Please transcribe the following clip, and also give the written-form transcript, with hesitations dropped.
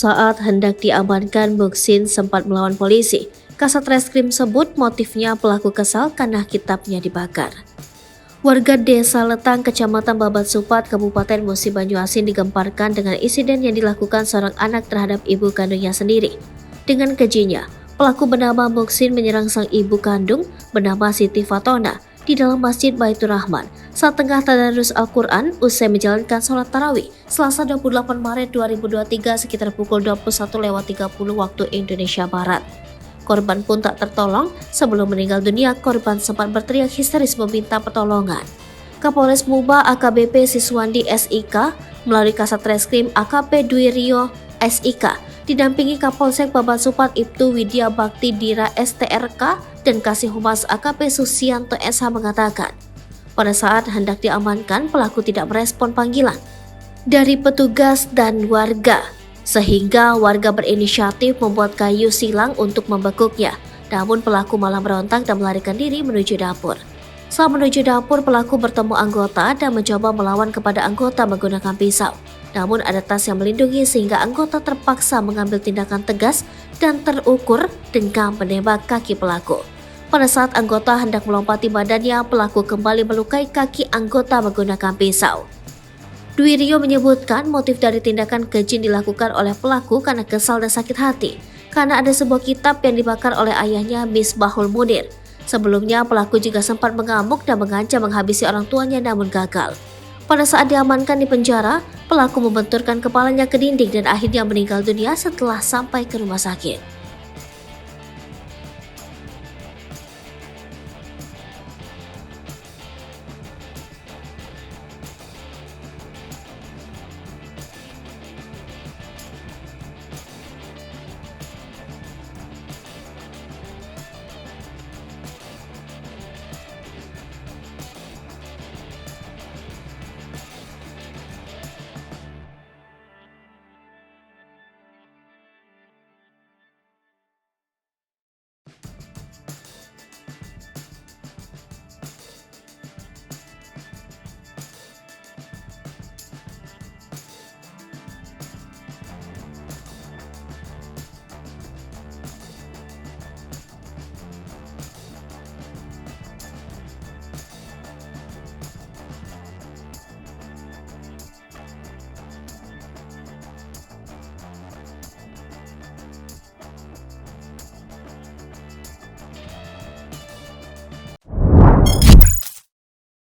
Saat hendak diamankan, Muksin sempat melawan polisi. Kasat Reskrim sebut motifnya pelaku kesal karena kitabnya dibakar. Warga Desa Letang, Kecamatan Babat Supat, Kabupaten Musi Banyuasin digemparkan dengan insiden yang dilakukan seorang anak terhadap ibu kandungnya sendiri. Dengan kejinya, pelaku bernama Muksin menyerang sang ibu kandung bernama Siti Fatona di dalam Masjid Baitur Rahman saat tengah tadarus Al-Quran usai menjalankan sholat tarawih Selasa 28 Maret 2023 sekitar pukul 21.30 waktu Indonesia Barat. Korban pun tak tertolong. Sebelum meninggal dunia, korban sempat berteriak histeris meminta pertolongan. Kapolres Muba AKBP Siswandi SIK melalui Kasat Reskrim AKP Dwi Rio SIK didampingi Kapolsek Babat Supat Ibtu Widya Bakti Dira STRK dan Kasih Humas AKP Susianto SH mengatakan, pada saat hendak diamankan, pelaku tidak merespon panggilan dari petugas dan warga, sehingga warga berinisiatif membuat kayu silang untuk membekuknya. Namun pelaku malah berontak dan melarikan diri menuju dapur. Saat menuju dapur, pelaku bertemu anggota dan mencoba melawan kepada anggota menggunakan pisau. Namun ada tas yang melindungi sehingga anggota terpaksa mengambil tindakan tegas dan terukur dengan menembak kaki pelaku. Pada saat anggota hendak melompati badannya, pelaku kembali melukai kaki anggota menggunakan pisau. Dwi Rio menyebutkan motif dari tindakan keji dilakukan oleh pelaku karena kesal dan sakit hati karena ada sebuah kitab yang dibakar oleh ayahnya Misbahul Munir. Sebelumnya pelaku juga sempat mengamuk dan mengancam menghabisi orang tuanya namun gagal. Pada saat diamankan di penjara, pelaku membenturkan kepalanya ke dinding dan akhirnya meninggal dunia setelah sampai ke rumah sakit.